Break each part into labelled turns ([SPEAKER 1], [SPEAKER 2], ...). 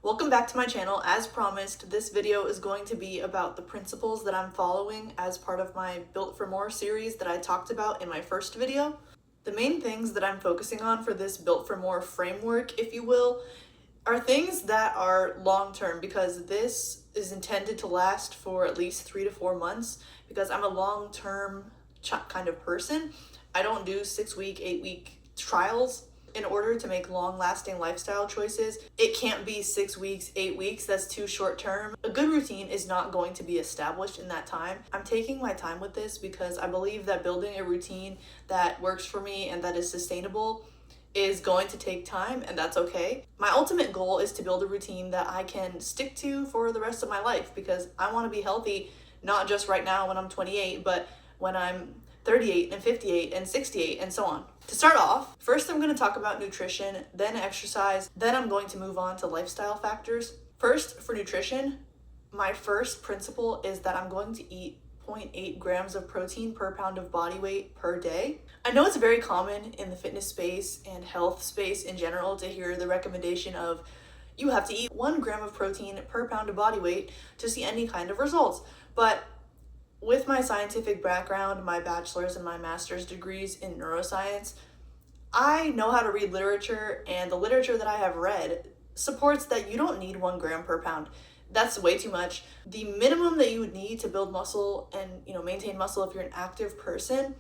[SPEAKER 1] Welcome back to my channel. As promised, this video is going to be about the principles that I'm following as part of my Built for More series that I talked about in my first video. The main things that I'm focusing on for this Built for More framework, if you will, are things that are long-term, because this is intended to last for at least 3 to 4 months because I'm a long-term kind of person. I don't do 6-week, 8-week trials. In order to make long-lasting lifestyle choices, it can't be 6 weeks, 8 weeks. That's too short term. A good routine is not going to be established in that time. I'm taking my time with this because I believe that building a routine that works for me and that is sustainable is going to take time, and that's okay. My ultimate goal is to build a routine that I can stick to for the rest of my life, because I want to be healthy, not just right now when I'm 28, but when I'm 38 and 58 and 68 and so on. To start off, first I'm going to talk about nutrition, then exercise, then I'm going to move on to lifestyle factors. First, for nutrition, my first principle is that I'm going to eat 0.8 grams of protein per pound of body weight per day. I know it's very common in the fitness space and health space in general to hear the recommendation of you have to eat 1 gram of protein per pound of body weight to see any kind of results. But with my scientific background, my bachelor's and my master's degrees in neuroscience, I know how to read literature, and the literature that I have read supports that you don't need 1 gram per pound. That's way too much. The minimum that you would need to build muscle and maintain muscle if you're an active person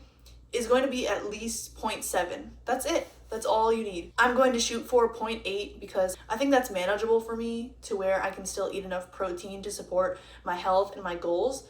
[SPEAKER 1] is going to be at least 0.7. That's it. That's all you need. I'm going to shoot for 0.8 because I think that's manageable for me, to where I can still eat enough protein to support my health and my goals,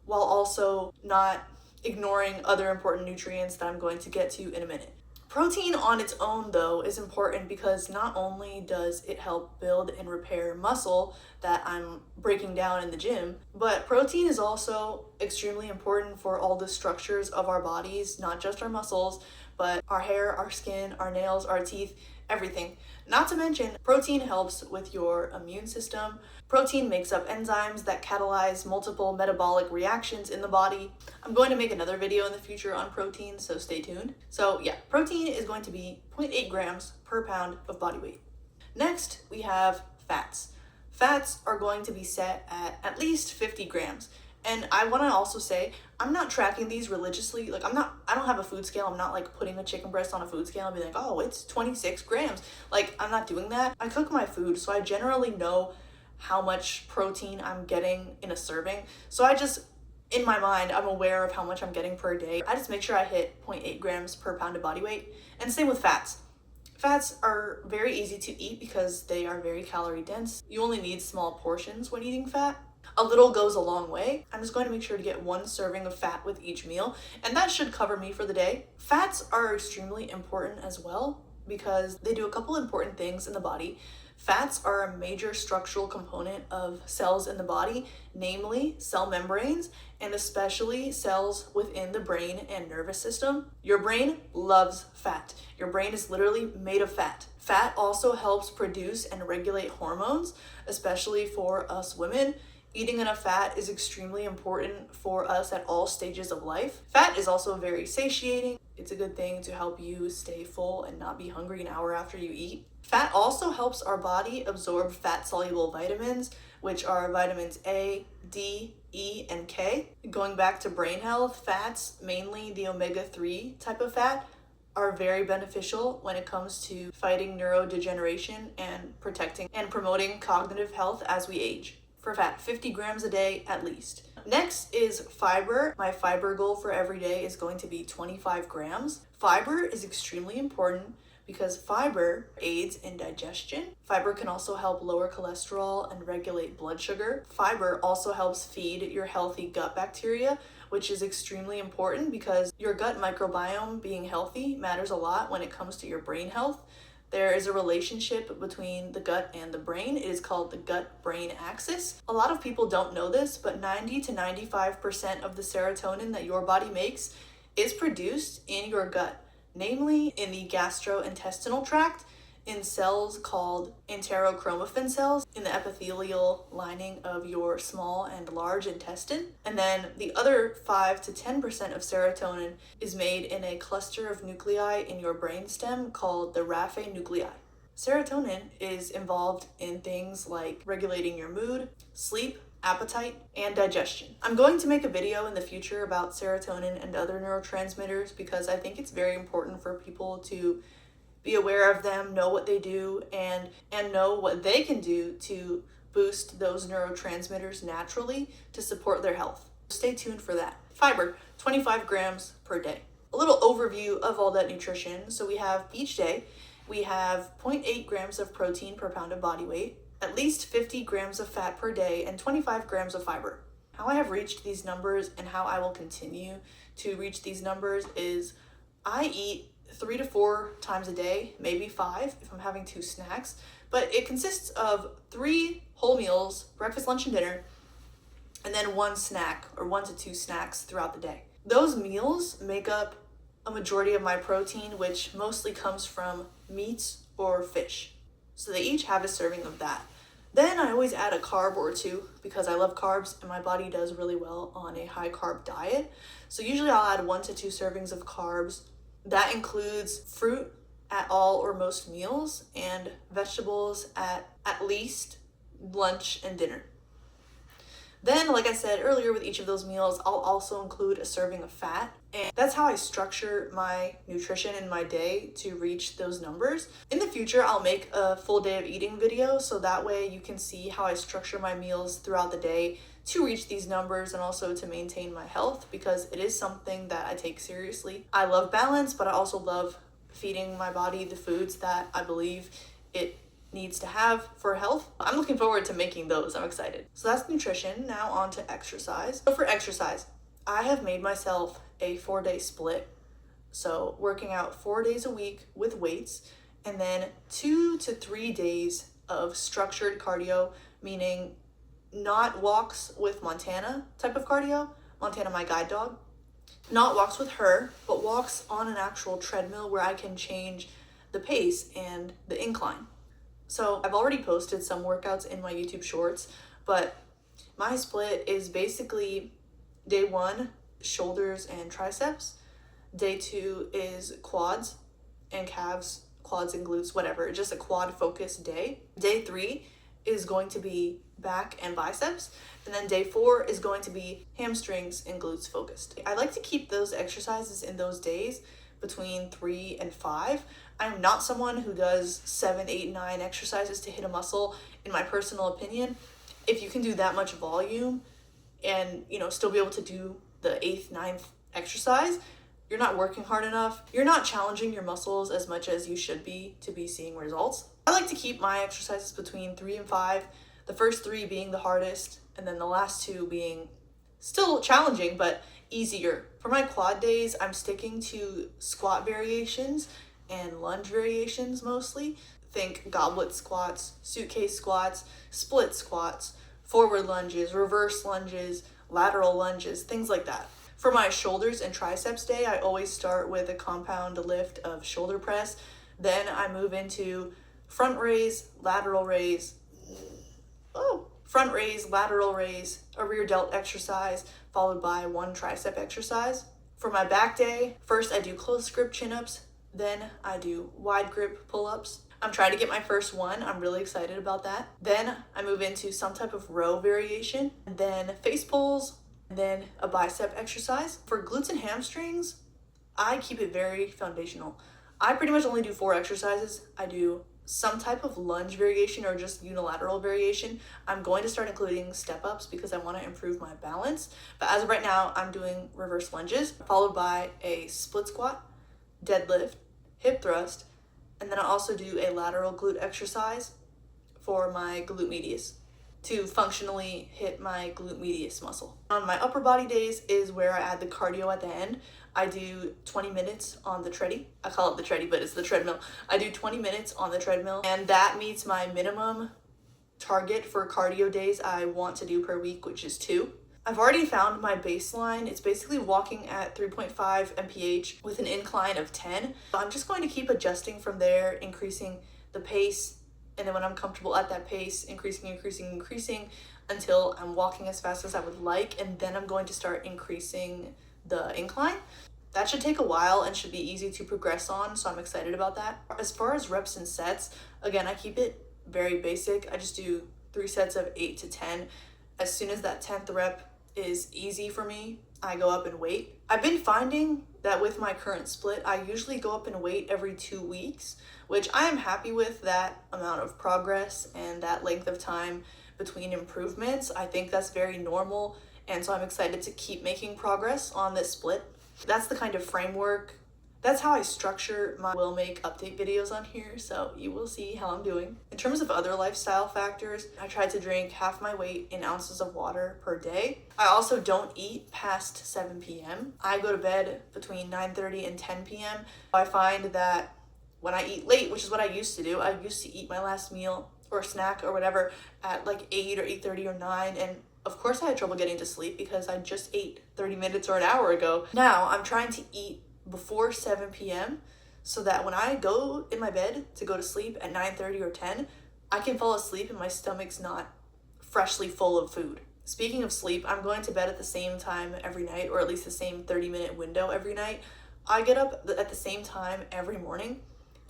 [SPEAKER 1] while also not ignoring other important nutrients that I'm going to get to in a minute. Protein on its own, though, is important because not only does it help build and repair muscle that I'm breaking down in the gym, but protein is also extremely important for all the structures of our bodies, not just our muscles, but our hair, our skin, our nails, our teeth, everything. Not to mention, protein helps with your immune system. Protein makes up enzymes that catalyze multiple metabolic reactions in the body. I'm going to make another video in the future on protein, so stay tuned. So yeah, protein is going to be 0.8 grams per pound of body weight. Next, we have fats. Fats are going to be set at least 50 grams. And I want to also say, I'm not tracking these religiously. I don't have a food scale. I'm not putting a chicken breast on a food scale and be like, oh, it's 26 grams. I'm not doing that. I cook my food, so I generally know how much protein I'm getting in a serving. So in my mind, I'm aware of how much I'm getting per day. I just make sure I hit 0.8 grams per pound of body weight. And same with fats. Fats are very easy to eat because they are very calorie dense. You only need small portions when eating fat. A little goes a long way. I'm just going to make sure to get 1 serving of fat with each meal, and that should cover me for the day. Fats are extremely important as well because they do a couple important things in the body. Fats are a major structural component of cells in the body, namely cell membranes, and especially cells within the brain and nervous system. Your brain loves fat. Your brain is literally made of fat. Fat also helps produce and regulate hormones, especially for us women. Eating enough fat is extremely important for us at all stages of life. Fat is also very satiating. It's a good thing to help you stay full and not be hungry an hour after you eat. Fat also helps our body absorb fat-soluble vitamins, which are vitamins A, D, E, and K. Going back to brain health, fats, mainly the omega-3 type of fat, are very beneficial when it comes to fighting neurodegeneration and protecting and promoting cognitive health as we age. For fat, 50 grams a day at least. Next is fiber. My fiber goal for every day is going to be 25 grams. Fiber is extremely important because fiber aids in digestion. Fiber can also help lower cholesterol and regulate blood sugar. Fiber also helps feed your healthy gut bacteria, which is extremely important because your gut microbiome being healthy matters a lot when it comes to your brain health. There is a relationship between the gut and the brain. It is called the gut-brain axis. A lot of people don't know this, but 90 to 95% of the serotonin that your body makes is produced in your gut, namely in the gastrointestinal tract, in cells called enterochromaffin cells in the epithelial lining of your small and large intestine. And then the other 5 to 10% of serotonin is made in a cluster of nuclei in your brainstem called the raphe nuclei. Serotonin is involved in things like regulating your mood, sleep, appetite, and digestion. I'm going to make a video in the future about serotonin and other neurotransmitters because I think it's very important for people to be aware of them, know what they do, and know what they can do to boost those neurotransmitters naturally to support their health. Stay tuned for that. Fiber, 25 grams per day. A little overview of all that nutrition. So we have each day, we have 0.8 grams of protein per pound of body weight, at least 50 grams of fat per day, and 25 grams of fiber. How I have reached these numbers and how I will continue to reach these numbers is I eat 3 to 4 times a day, maybe 5 if I'm having 2 snacks, but it consists of 3 whole meals, breakfast, lunch, and dinner, and then 1 snack or 1 to 2 snacks throughout the day. Those meals make up a majority of my protein, which mostly comes from meats or fish. So they each have a serving of that. Then I always add a carb or 2 because I love carbs and my body does really well on a high carb diet. So usually I'll add 1 to 2 servings of carbs. That includes fruit at all or most meals and vegetables at least lunch and dinner. Then, like I said earlier, with each of those meals, I'll also include a serving of fat. And that's how I structure my nutrition in my day to reach those numbers. In the future, I'll make a full day of eating video, so that way you can see how I structure my meals throughout the day to reach these numbers and also to maintain my health, because it is something that I take seriously. I love balance, but I also love feeding my body the foods that I believe it needs to have for health. I'm looking forward to making those. I'm excited. So that's nutrition. Now on to exercise. So for exercise, I have made myself a 4-day split. So working out 4 days a week with weights, and then 2 to 3 days of structured cardio, meaning not walks with Montana type of cardio, Montana my guide dog, not walks with her, but walks on an actual treadmill where I can change the pace and the incline. So I've already posted some workouts in my YouTube shorts, but my split is basically day 1, shoulders and triceps. Day 2 is quads and calves, quads and glutes, whatever, just a quad focused day. Day 3 is going to be back and biceps. And then day 4 is going to be hamstrings and glutes focused. I like to keep those exercises in those days between 3 and 5. I'm not someone who does 7, 8, 9 exercises to hit a muscle. In my personal opinion, if you can do that much volume and, still be able to do the 8th, 9th exercise, you're not working hard enough. You're not challenging your muscles as much as you should be to be seeing results. I like to keep my exercises between 3 and 5, the first 3 being the hardest, and then the last 2 being still challenging, but easier. For my quad days, I'm sticking to squat variations and lunge variations mostly. Think goblet squats, suitcase squats, split squats, forward lunges, reverse lunges, lateral lunges, things like that. For my shoulders and triceps day, I always start with a compound lift of shoulder press. Then I move into front raise, lateral raise, front raise, lateral raise, a rear delt exercise, followed by 1 tricep exercise. For my back day, first I do close grip chin-ups, then I do wide grip pull-ups. I'm trying to get my first one. I'm really excited about that. Then I move into some type of row variation, and then face pulls, and then a bicep exercise. For glutes and hamstrings, I keep it very foundational. I pretty much only do 4 exercises. I do some type of lunge variation or just unilateral variation. I'm going to start including step-ups because I want to improve my balance. But as of right now, I'm doing reverse lunges, followed by a split squat, deadlift, hip thrust, and then I also do a lateral glute exercise for my glute medius to functionally hit my glute medius muscle. On my upper body days is where I add the cardio at the end. I do 20 minutes on the treadie. I call it the treadie, but it's the treadmill. I do 20 minutes on the treadmill, and that meets my minimum target for cardio days I want to do per week, which is 2. I've already found my baseline. It's basically walking at 3.5 mph with an incline of 10. I'm just going to keep adjusting from there, increasing the pace, and then when I'm comfortable at that pace, increasing until I'm walking as fast as I would like, and then I'm going to start increasing the incline. That should take a while and should be easy to progress on, so I'm excited about that. As far as reps and sets, again, I keep it very basic. I just do 3 sets of 8 to 10. As soon as that 10th rep is easy for me, I go up in weight. I've been finding that with my current split, I usually go up in weight every 2 weeks, which I am happy with that amount of progress and that length of time between improvements. I think that's very normal, and so I'm excited to keep making progress on this split. That's the kind of framework, that's how I structure my will make update videos on here, so you will see how I'm doing. In terms of other lifestyle factors, I try to drink half my weight in ounces of water per day. I also don't eat past 7 p.m. I go to bed between 9:30 and 10 p.m. I find that when I eat late, which is what I used to do, I used to eat my last meal or snack or whatever at like 8 or 8:30 or 9, and of course I had trouble getting to sleep because I just ate 30 minutes or an hour ago. Now I'm trying to eat before 7 p.m. so that when I go in my bed to go to sleep at 9:30 or 10, I can fall asleep and my stomach's not freshly full of food. Speaking of sleep, I'm going to bed at the same time every night, or at least the same 30-minute window every night. I get up at the same time every morning,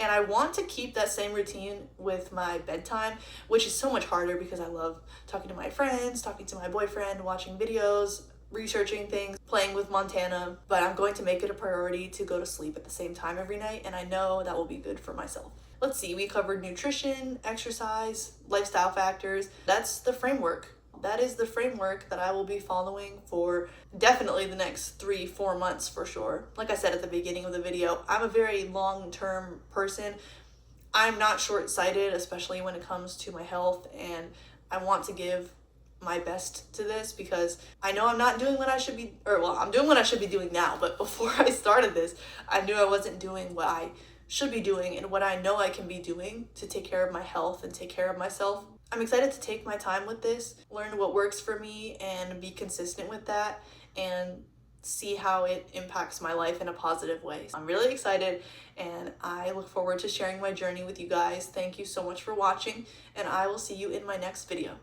[SPEAKER 1] and I want to keep that same routine with my bedtime, which is so much harder because I love talking to my friends, talking to my boyfriend, watching videos, researching things, playing with Montana. But I'm going to make it a priority to go to sleep at the same time every night, and I know that will be good for myself. Let's see, we covered nutrition, exercise, lifestyle factors. That's the framework. That is the framework that I will be following for definitely the next 3-4 months for sure. Like I said at the beginning of the video, I'm a very long-term person. I'm not short-sighted, especially when it comes to my health, and I want to give my best to this because I know I'm not doing what I should be, or well, I'm doing what I should be doing now, but before I started this, I knew I wasn't doing what I should be doing and what I know I can be doing to take care of my health and take care of myself. I'm excited to take my time with this, learn what works for me, and be consistent with that, and see how it impacts my life in a positive way. I'm really excited, and I look forward to sharing my journey with you guys. Thank you so much for watching, and I will see you in my next video.